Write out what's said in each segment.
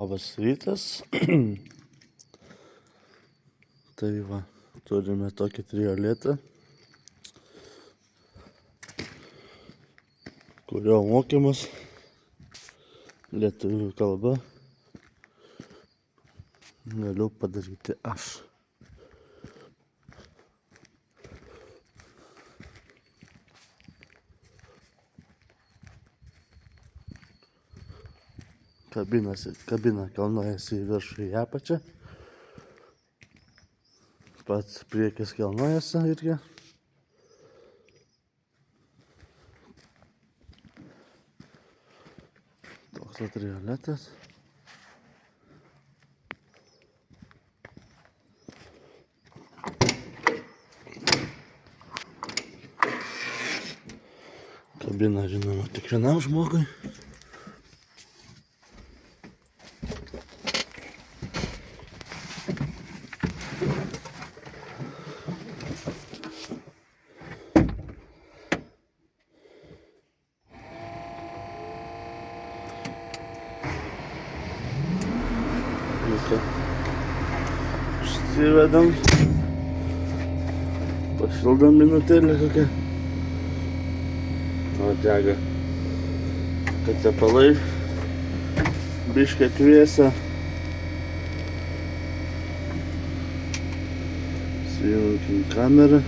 Labas rytas. Tai va, turime tokį trioletą, kurio mokymas lietuvių kalba galiu padaryti aš. Kabina kelnojasi į viršų į apačią. Pats priekis kelnojasi irgi. Toks trioletas. Kabina žinoma tik vienam žmogui. Užsivedam, pašildom minutėlę kokią. O dega tepalai, biškį atvėsę. Sujunkim kamerą.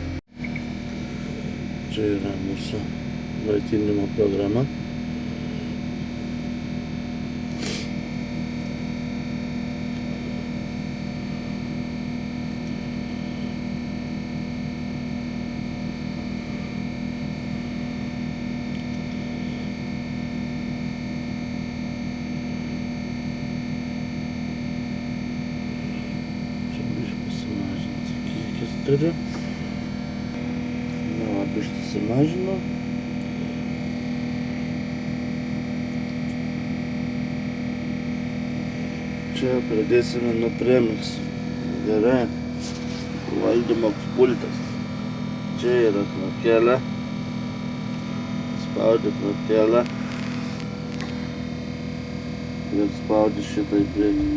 Čia yra mūsų maitinimo programa. Turiu. Na, biškį sumažinu. Čia pradėsime nuo premix. Gerai. Valdymo pultas. Čia yra knopkelė. Spaudi knopkelę. Ir spaudi šitą į priekį.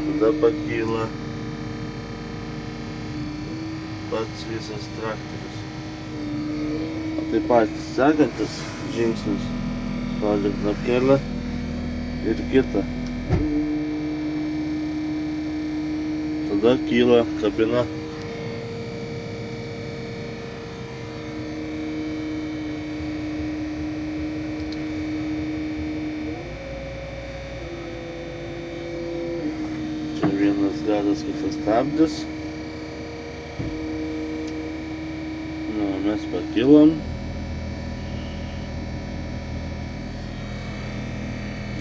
Tada pakyla pats visas traktorius. O taip pat sekantis žingsnis. Spaudi knopkelę ir kitą. Tada kyla kabina. Čia vienas gadas, kitas stabdis. Mes pakilom.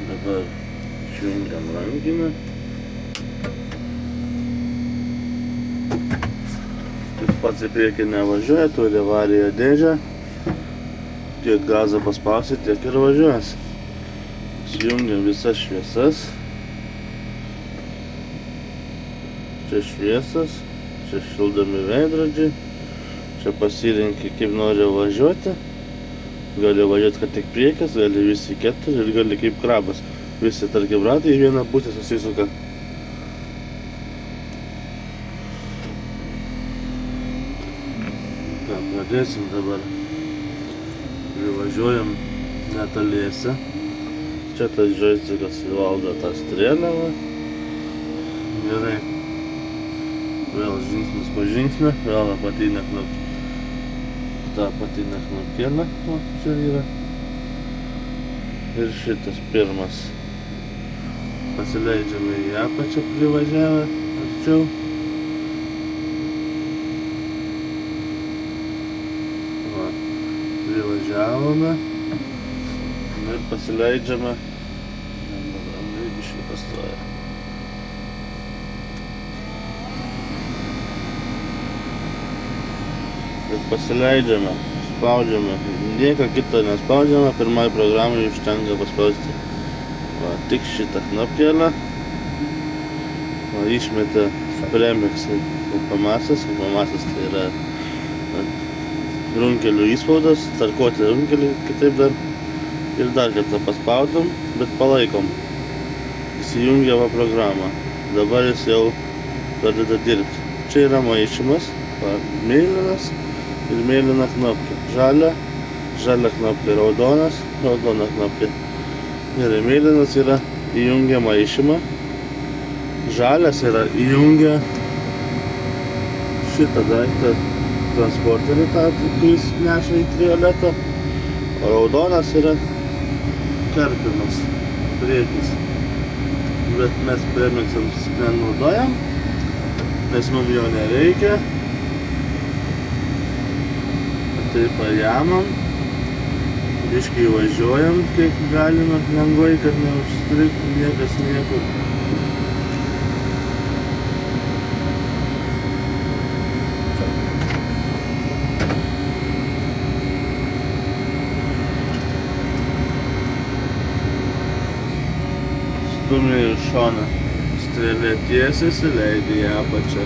Dabar išjungiam rankinę. Tik pats į priekį nevažiuoja, turi avariją dėžę. Tiek gazą paspausi, tiek ir važiuosi. Išjungiam visas šviesas. Čia šviesas, čia šildomi veidrodžiai. Čia pasirenki, kaip nori važiuoti. Gali važiuoti, kad tik priekis, gali visi keturi ir gali kaip krabas. Visi, tarkim, ratai į vieną pusę susisuka. Ką, pradėsim dabar. Privažiuojam netoliese. Čia tas joystickas valdo tą strėlę. Gerai. Vėl žingsnis po žingsnio, vėl apatinė knopkelė. Ta apatinė knopkelė, o čia yra. Ir šitas pirmas. Pasileidžiame į apačią privažiavę arčiau. Va, privažiavome. Ir pasileidžiame. Ramiai biškį pastoja. Ir pasileidžiame, spaudžiame, nieko kito nespaudžiame, pirmai programai užtenka paspausti. Va, tik šitą knopkelę. Va, išmetė premix UPMASas. UPMASas tai yra runkelių įspaudas, tarkuoti runkelį kitaip dar. Ir dar kartą paspaudom, bet palaikom. įsijungia va programą. Dabar jis jau pradeda dirbti. Čia yra maišymas, mėlynas ir mėlyna knopkė. Žalia knopkė, raudonas, raudona knopkė. Ir mėlynas yra įjungia maišymą. Žalias yra įjungia šitą daiktą transporterį, kuris neša į trioletą. O raudonas yra karpimas, priekis. Bet mes premiksams nenaudojam, nes mums jo nereikia. Tai pajamam, biškai važiuojam, kiek galime lengvai, kad neužstrigtų niekas niekur. Stumi į šoną, strėlė tiesiasi, leidi į apačią.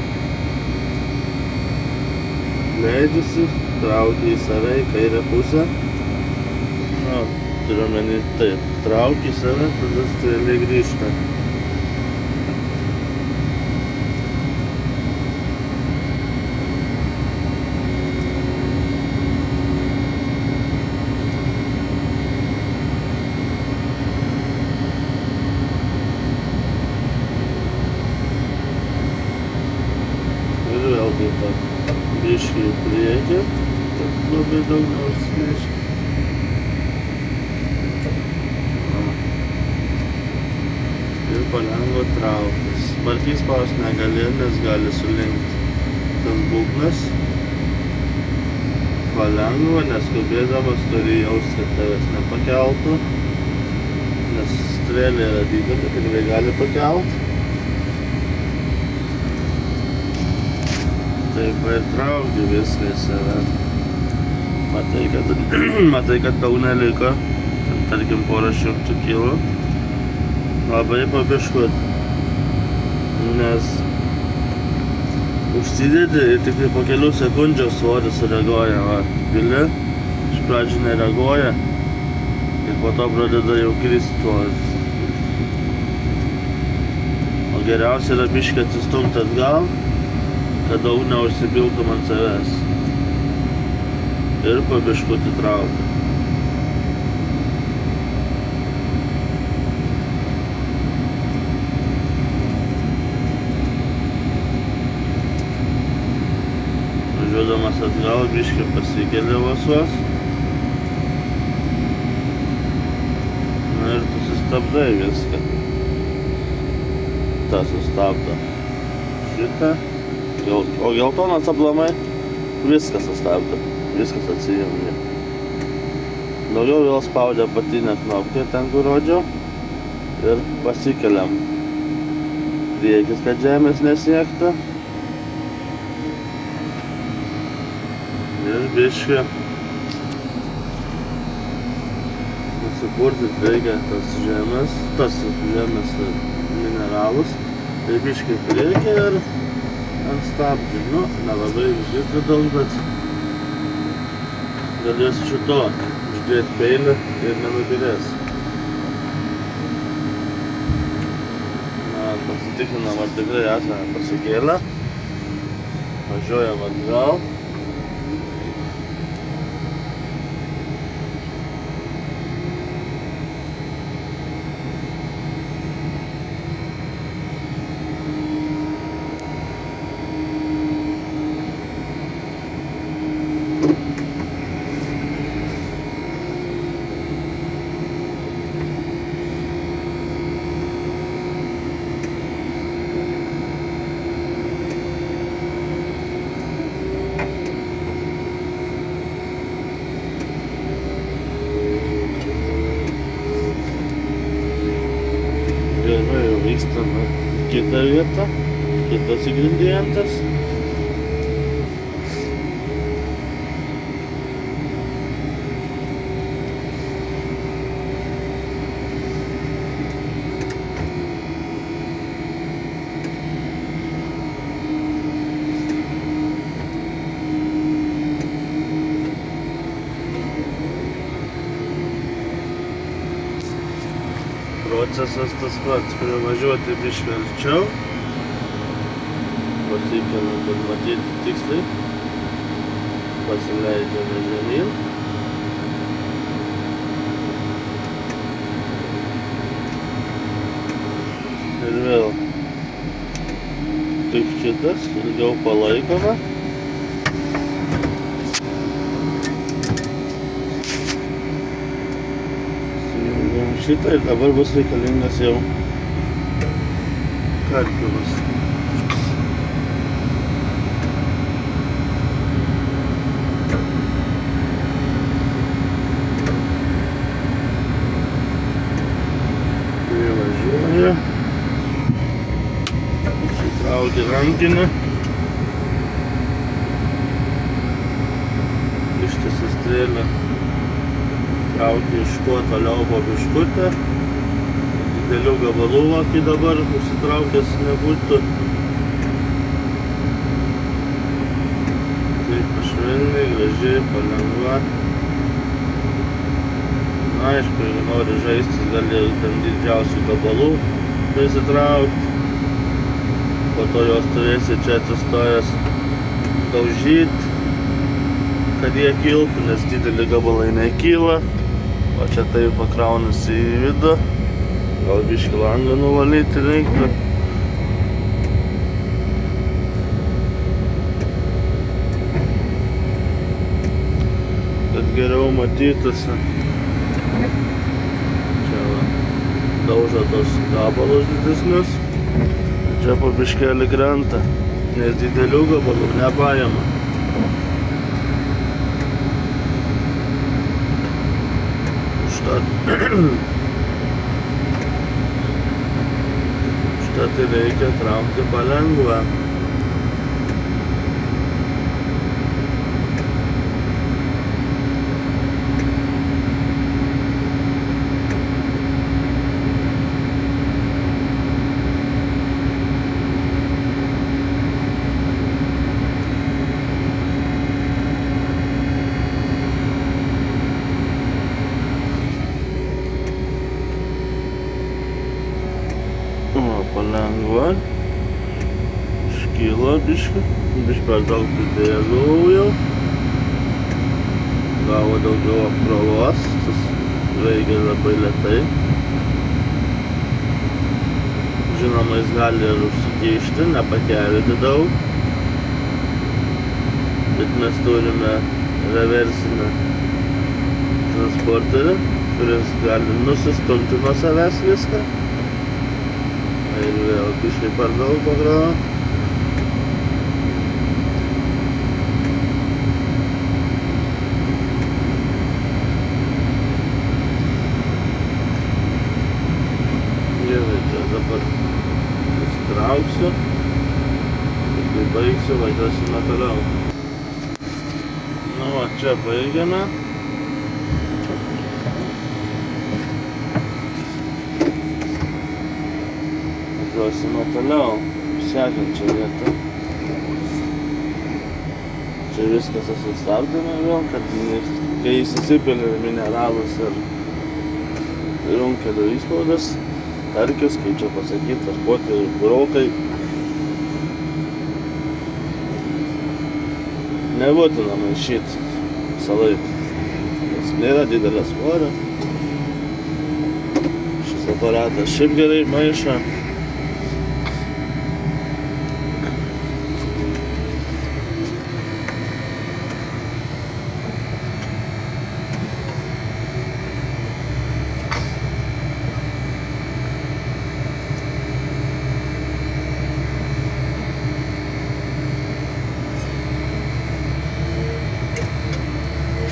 Leidžiasi, trauki į save, į kairę pusę. Turiu omeny taip, trauki į save, tada strėlė grįžta. Ir vėl taip pat. Biškį į priekį, kad labai daug neužsinešti. Ir palengva trauktis. Smarkiai spaust negali, nes gali sulinkti tas būgnas. Palengva, neskubėdamas turi jausti, kad tavęs nepakeltų. Nes strėlė yra didelė, tikrai gali pakelt. Taip ir trauki viską į save. Matai, kad daug neliko. Tarkim, porą šimtų kilų. Labai pabiškut. Nes užsidedi ir tik po kelių sekundžių svoris sureaguoja. Va, pili, iš pradžių nereaguoja. Ir po to pradeda jau kristi svoris. O geriausia yra biškį atsistumti atgal, kad daug neužsibiltum ant savęs. Ir pabiškutį trauki. Važiuodamas atgal, biškį pasikeli vos. Na ir tu sustabdai viską. Ta sustabdo šitą. O geltonas aplamai viskas sustabdo, viskas atsijungia. Daugiau vėl spaudė apatinę knopkę, ten kur rodžiau. Ir pasikeliam. Priekis, kad žemės nesiektų. Ir biškį nusipurtyt reikia tas žemės mineralus. Tai biškį priekį ir ant stabdžių. Nu, nelabai uždėti daug, bet galėsiu šito uždėti peilį ir nenubirės. Na, pasitikrinam, ar tikrai esame pasikėlę. Važiuojam atgal. Vykstame kitą vietą, kitas ingredientas. procesas tas pats, privažiuoti biškį arčiau. Pasikeliam, kad matyti tiksliai. Pasileidžiame žemyn. Ir vėl tik šitas, ilgiau palaikome. Sujungiam šitą ir dabar bus reikalingas jau karpymas. Privažiuoja. Įsitraukia rankinę. Ištisa strėlę. Traukia iš kuo toliau po biškutę. Didelių gabalų vakį dabar užsitraukęs nebūtų. Taip pašvelniai, gražiai, palengva. Aišku, jeigu nori žaistis, gali ten didžiausių gabalų prisitraukti. Po to jos turėsi čia atsistojęs daužyti, kad jie kiltų, nes dideli gabalai nekyla. O čia taip pakraunasi į vidų. Gal biškį langą nuvalyti reiktų. Kad geriau matytųsi. Čia va, daužo tos gabalus didesnius. Čia po biškelį krenta, nes didelių gabalų nepaima. Užtat reikia traukti palengva. Palengva. Iškyla biškį per daug pridėjau jau. Gavo daugiau apkrovos, tas veikia labai lėtai. Žinoma, jis gali ir užsikeišti, nepakelti daug. Bet mes turime reversinę transporterį, kuris gali nusistumti nuo savęs viską. Ir vėl biškai per daug pagravo. Gerai, čia dabar pasitrauksiu. Ir kai baigsiu, važiuosime toliau. Nu va, čia baigiame. Važiuosime toliau, sekančią vietą. Čia viskas sustabdėme vėl, kad kai įsisipėlė mineralus ir runkelio įspaudas, tarkis, kaip čia pasakyti, tarpuoti burokai. Nebūtina maišyti visą laiką, nes nėra didelio svorio. Šis aparatas šiaip gerai maišo.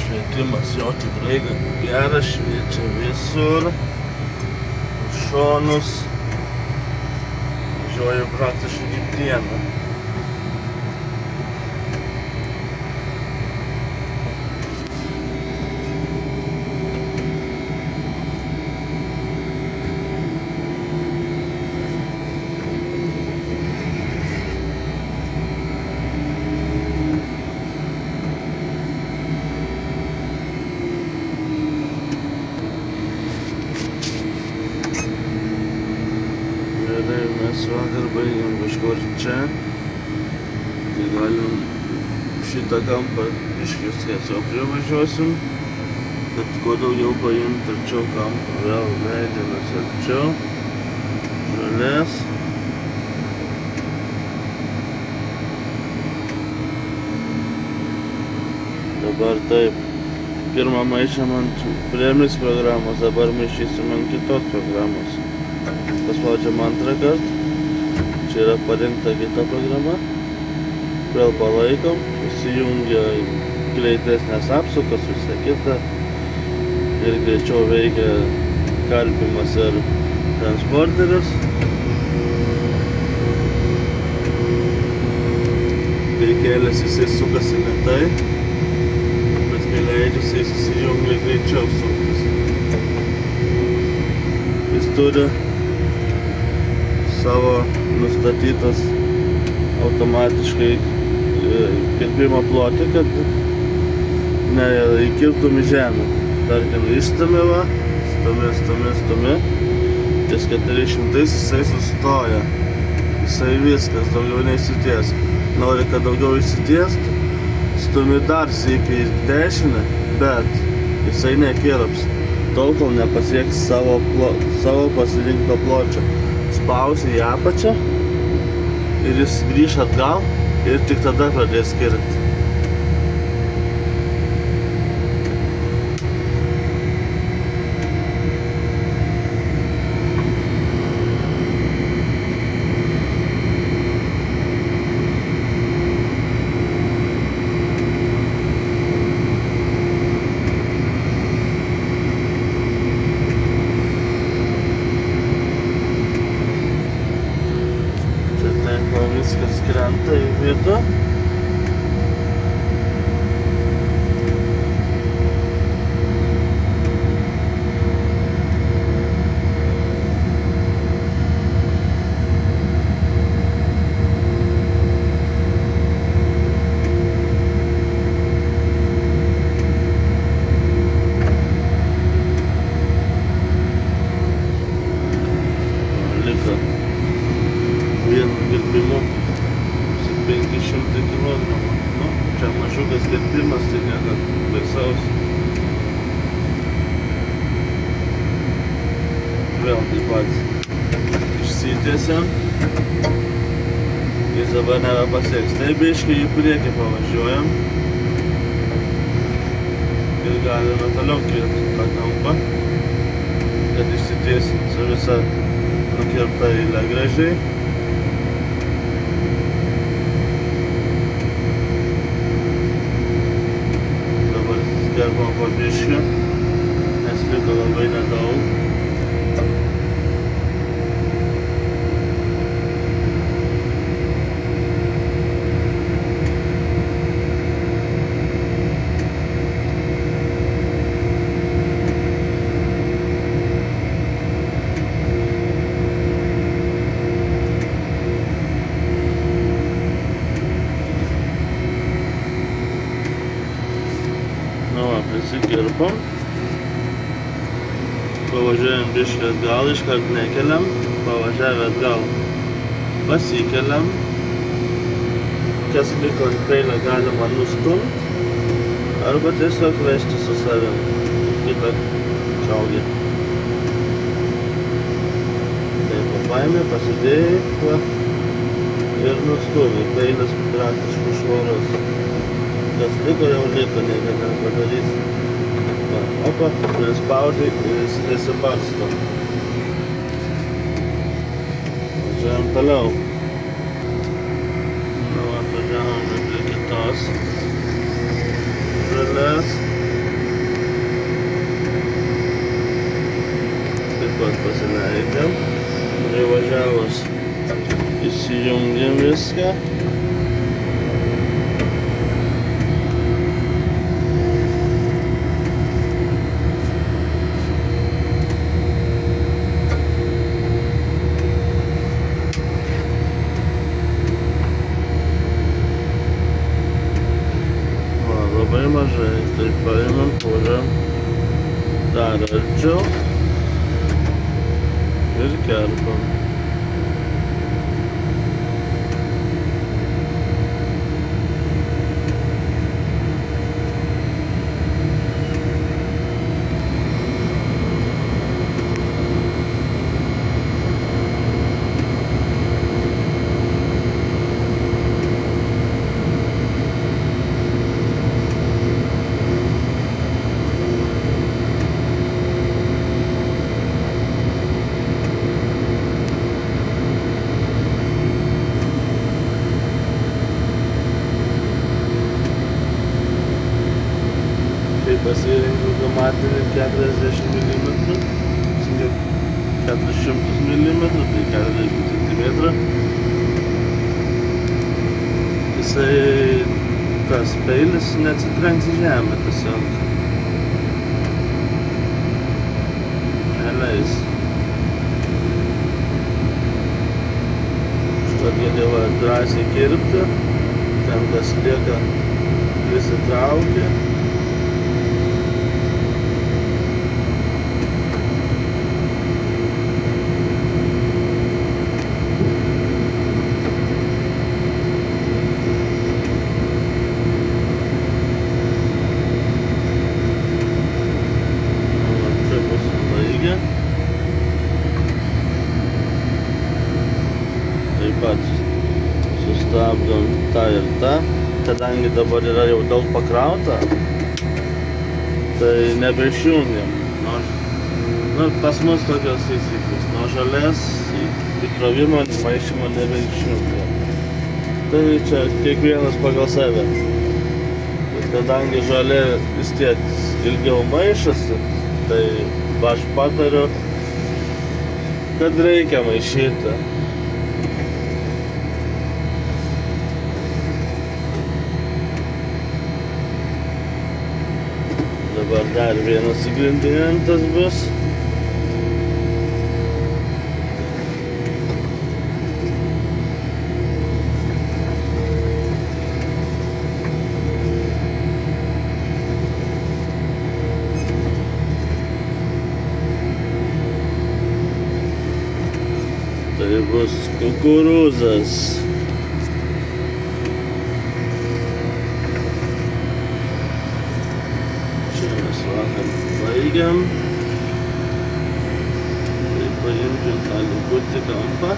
Švietimas jo tikrai geras, šviečia visur, šonus, važiuoju praktiškai kaip dieną. realiai mes vakar baigėm kažkur čia. Tai galim šitą kampą tiesiog privažiuosim. Kad kuo daugiau paimt arčiau kampo. Vėl leidžiamės arčiau. Žolės. Dabar taip. Pirmą maišėm ant Premis programos, dabar maišysim ant kitos programos. Paspaudžiam antrą kartą. Čia yra parinkta kita programa. Vėl palaikom. Įsijungia greitesnės apsukas, visą kitą. Ir greičiau veikia karpimas ir transporteris. Kai kelias jisai sukasi lėtai. Leidžiasi įsijungia greičiau suktis. Jis turi savo nustatytas automatiškai kirpimo plotį, kad neįkirptum į žemę. Tarkim, išstumi va, stumi. Ties 400 jisai sustoja. Jisai viskas, daugiau neįsities. Nori, kad daugiau įsitiestų. Stumi dar sykį į dešinę, bet jisai nekirps, tol kol nepasieks savo pasirinkto pločio. Spausi į apačią ir jis grįš atgal ir tik tada pradės kirpti. Viskas krenta į vietą. Liko vienu kirpimu 500 kg. Nu, čia mažukas kirpimas, tai nėra baisaus. Vėl taip pat išsitiesiam. Jis dabar nebepasieks. Tai biškį į priekį pavažiuojam. Ir galime toliau kirpti tą kampą, kad išsitiesinti su visa nukirpta eilė gražiai. Kirpam po biškį, nes liko labai nedaug. Prisikirpam, pavažiuojam biškį atgal, iškart nekeliam, pavažiavę atgal pasikeliam, kas liko ant peilio galima nustumti arba tiesiog vežti su savim kitą čiaugį. Taip, paėmė, pasidėjai ir nustumi, peilis praktiškai švarus. Kas liko, jau liko, nieko nepadarys. Opa, prispaudai ir jis nesibarsto. Važiuojam toliau. Nu, atvažiavome prie kitos žolės. Taip pat pasileidžiam. Privažiavus įsijungiam viską. Labai mažai, tai paėmėm, puolėm dar arčiau ir kerpam. pneumatinį 40 mm, 400 mm, tai 40 cm. Jisai, tas peilis neatsitrenks į žemę tiesiog. Neleis. Užtat gali va drąsiai kirpti, ten kas lieka prisitraukia. Taip pat sustabdom tą ir tą, kadangi dabar yra jau daug pakrauta, tai nebeišjungiam. Pas mus tokios taisyklės, nuo žolės įkrovimo maišymo nebeišjungiam. Tai čia kiekvienas pagal save. Bet kadangi žolė vis tiek ilgiau maišosi, tai aš patariu, kad reikia maišyti. Dabar dar vienas ingredientas bus. Tai bus kukurūzas. Baigiam. Tai paimkim tą likutį kampą.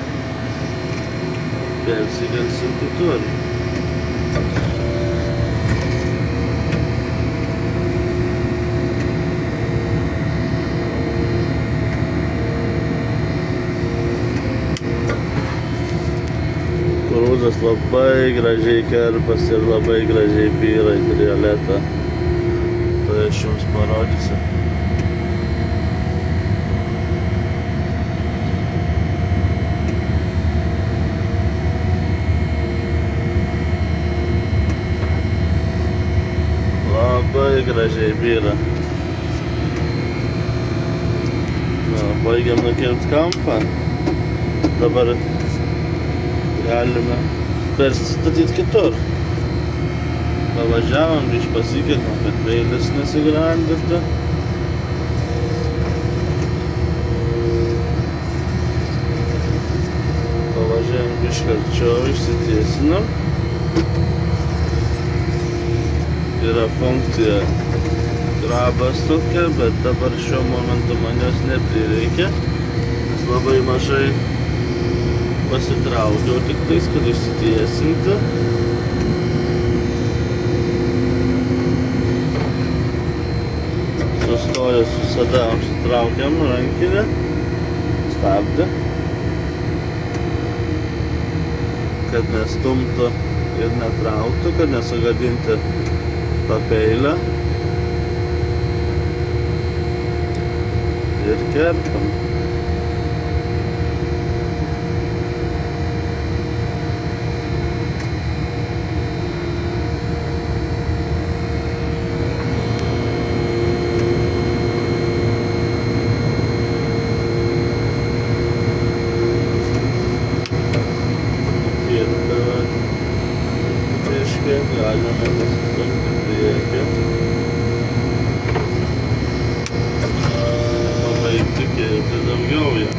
Persikelsim kitur. Kukurūzas labai gražiai kerpas ir labai gražiai byra į trieletą. Tai aš jums parodysiu. Labai gražiai byra. Baigiam nukirpt kampą. Dabar galime persistatyti kitur. Pavažiavom, iš pasikeitėm, kad peilis nesigrandytų. Pavažiavom biškį arčiau, išsitiesinam. Yra funkcija grabas tokia, bet dabar šiuo momentu man jos neprireikia, nes labai mažai pasitraukiau tik tais, kad išsitiesinti. Sustojus visada užsitraukiam rankinę, stabdį, kad nestumtų ir netrauktų, kad nesugadinti tą peilę. Ir kertam. Galime pasistumti priekį. Pabaigti kirpti daugiau ją.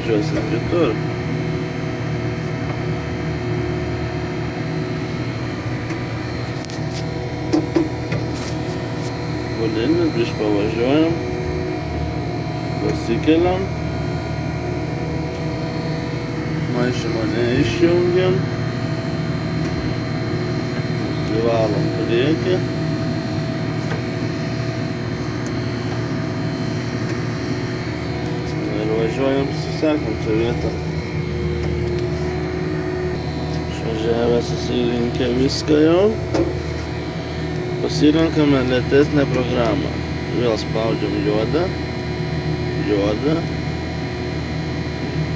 važiuosim kitur. Gulinis, biškį pavažiuojam, pasikeliam, maišymą neišjungiam, nusivalom priekį. Ir važiuojam su sekančia vieta. Išvažiavę susirinkę viską jau. Pasirenkame lėtesnę programą. Vėl spaudžiam juodą, juodą,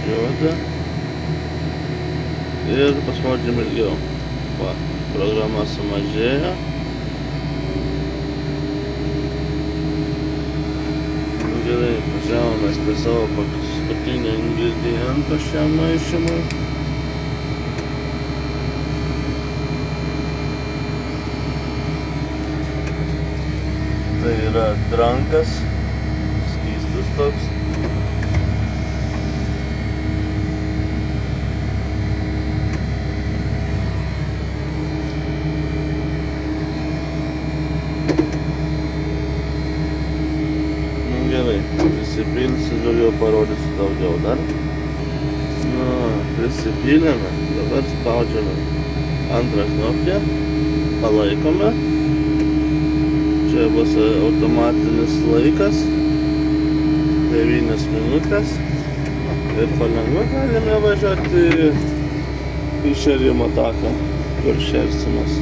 juodą ir paspaudžiam ilgiau. Va, programa sumažėjo. Gerai, važiavomės prie savo paskutinio ingrediento šiam maišymui. Tai yra drankas, skystis toks. Gerai, prisipilsiu, daugiau parodysiu daugiau dar. Prisipylėme, dabar spaudžiame antrą knopkę, palaikome. Čia bus automatinis laikas, 9 minutės. Ir palengva galime važiuoti į šėrimo taką, kur šėrsimas.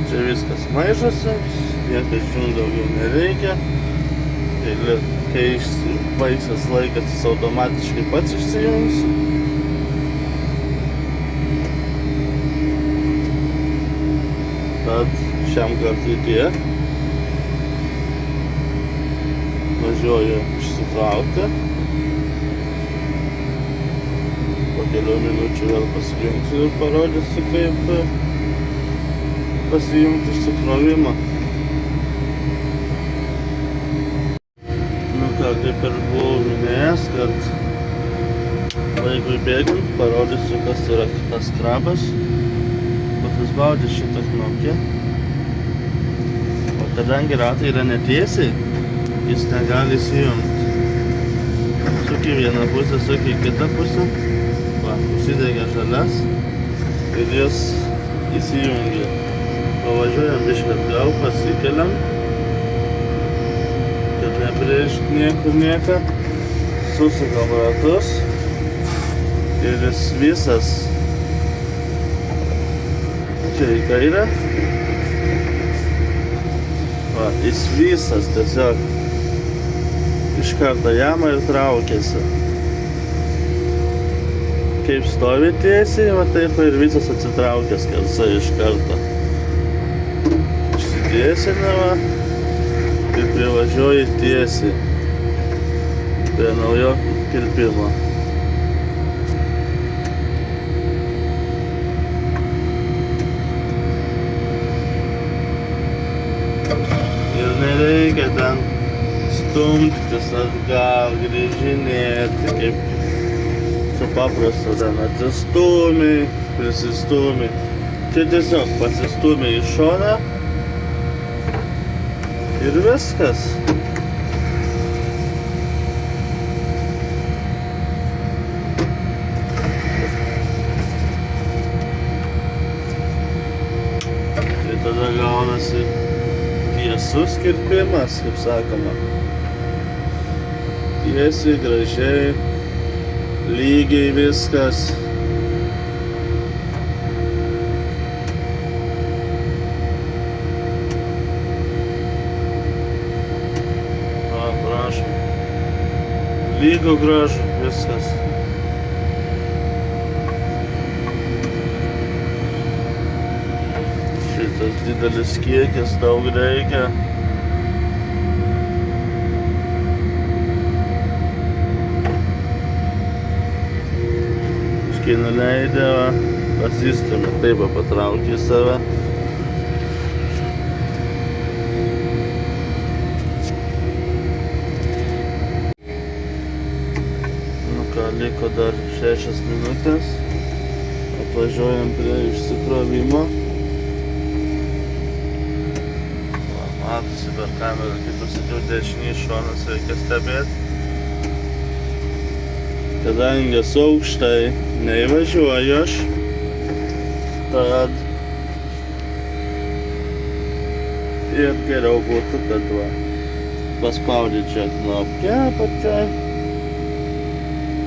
Čia viskas maišosi, niekas jums daugiau nereikia. Kai baigsis laikas, jis automatiškai pats išsijungs. Tad šiam kartui tiek. Važiuoju išsitraukti. Po kelių minučių vėl pasijungsiu ir parodysiu, kaip pasijungti išsikrovimą. Kaip ir buvau minėjęs, kad laikui bėgant parodysiu, kas yra kitas krabas. Pasispaudžiu šitą knopkę. O kadangi ratai yra netiesiai, jis negali įsijungti. Suki vieną pusę, suki kitą pusę. Va, užsidegė žalias ir jis įsijungia. Pavažiuojam biškį atgal, pasikeliam. Prieš nieką susukam ratus ir jis visas čia į kairę. Va, jis visas tiesiog iš karto jama ir traukiasi. Kaip stovi tiesiai, va taip ir visas atsitraukęs skersai iš karto. Išsidėsime va. Ir privažiuoji tiesiai prie naujo kirpimo. Ir nereikia ten stumtis atgal, grįžinėti, kaip su paprastu ten atsistūmiai, prisistūmiai. Čia tiesiog pasistūmiai į šoną. Ir viskas. Tai tada gaunasi tiesus kirpimas, kaip sakoma. Tiesiai, gražiai, lygiai viskas. Lygu gražu, viskas. Šitas didelis kiekis, daug reikia. Škai nuleidė, pasistumė, taip patraukė save. liko dar 6 minutės. Atvažiuojam prie išsikrovimo. Matosi per kamerą, kaip ir sakiau, dešinys šonas reikia stebėti. Kadangi esu aukštai, neįvažiuoju aš, tad ir geriau būtų, kad paspaudžiu čia knopkę apačioj,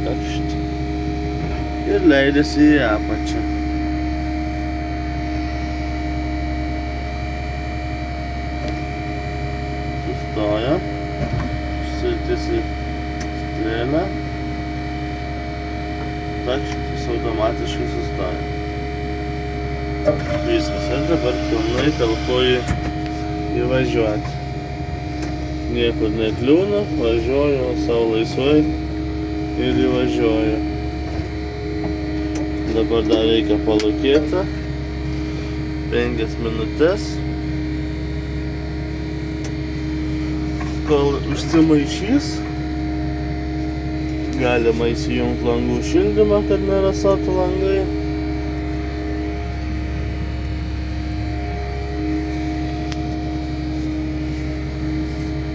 takšt, ir leidėsi į apačią. Sustoja, sritis į strėlę, takšt, jis automatiškai sustoja. Viskas, ir dabar pilnai talpuoju įvažiuoti. Niekur nekliūna, važiuoju savo laisvai ir įvažiuoju. Dabar dar reikia palūkėti 5 minutės, kol užsimaišys. Galima įsijungti langų šildymą, kad nerasotų langai.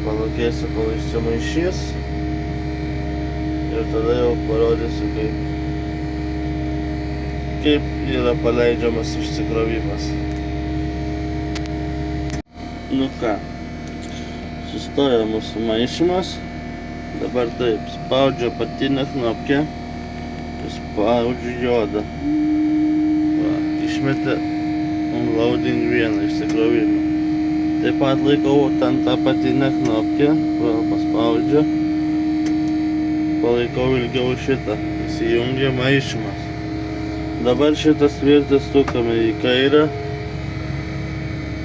Palūkėsiu, kol išsimaišys. Ir tada jau parodysiu, kaip yra paleidžiamas išsikrovimas. Nu ką, sustoja mūsų maišymas. Dabar taip, spaudžiu apatinę knopkę ir spaudžiu juodą. Va, išmetė unloading 1 išsikrovimą. Taip pat laikau ten tą apatinę knopkę, vėl paspaudžiu. Palaikau ilgiau šitą, įsijungia maišymas. Dabar šitas tvirtis sukame į kairę.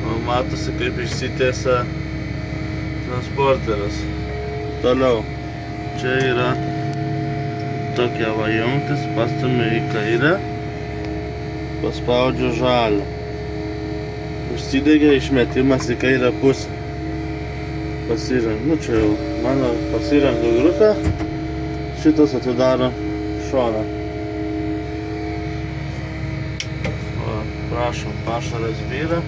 O matosi, kaip išsitiesia transporteris. Toliau. Čia yra tokia va jungtis, pastumiu į kairę, paspaudžiu žalią. Užsidegė išmetimas į kairę pusę. Pasirenku, nu čia jau mano pasirenku grupę, šitas atidaro šoną. O, prašom, pašaras vyra.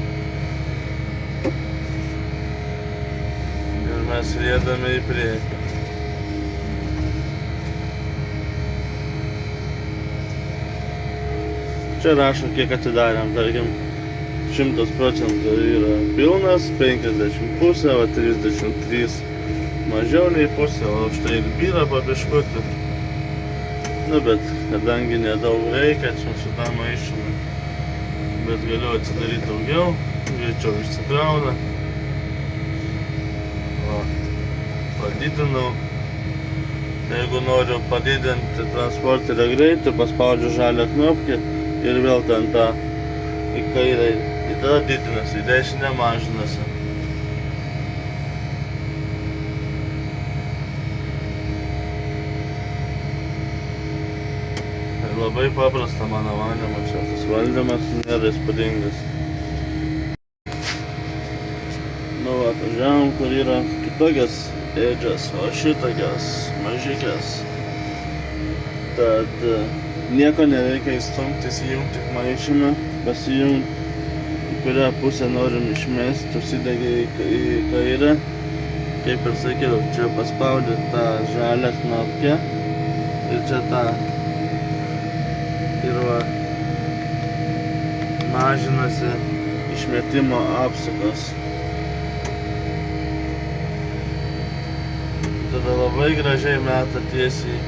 Ir mes riedame į priekį. Čia rašo, kiek atidarėm, tarkim, 100% yra pilnas, 50 pusė, o 33 mažiau nei pusė, o štai ir byra pabiškutį. Nu, bet kadangi nedaug reikia, čia šitam maišymui, bet galiu atsidaryti daugiau, greičiau išsikrauna. O, padidinau. Jeigu noriu padidinti transporterio greitį, paspaudžiu žalią knopkę ir vėl ten tą į kairę, į tada didinasi, į dešinę mažinasi. Ir labai paprasta mano manymu, čia tas valdymas nėra įspūdingas. Nu va, pažiūrėjom, kur yra kitokias ėdžias, o šitokias mažikės. Tad nieko nereikia įstumti, įsijungti tik maišymą, pasijungti, į kurią pusę norim išmesti, užsidegė į kairę. Kaip ir sakiau, čia paspaudė tą žalią knopkę ir čia tą ir va mažinasi išmetimo apsukos. Tada labai gražiai meta tiesiai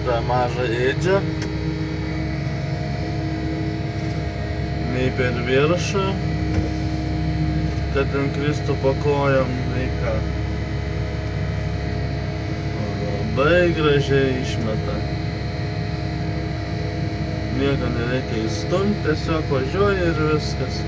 tą mažą ėdžią, nei per viršų, kad ten kristų po kojom, nei ką. Labai gražiai išmeta. Nieko nereikia įstumti, tiesiog važiuoja ir viskas.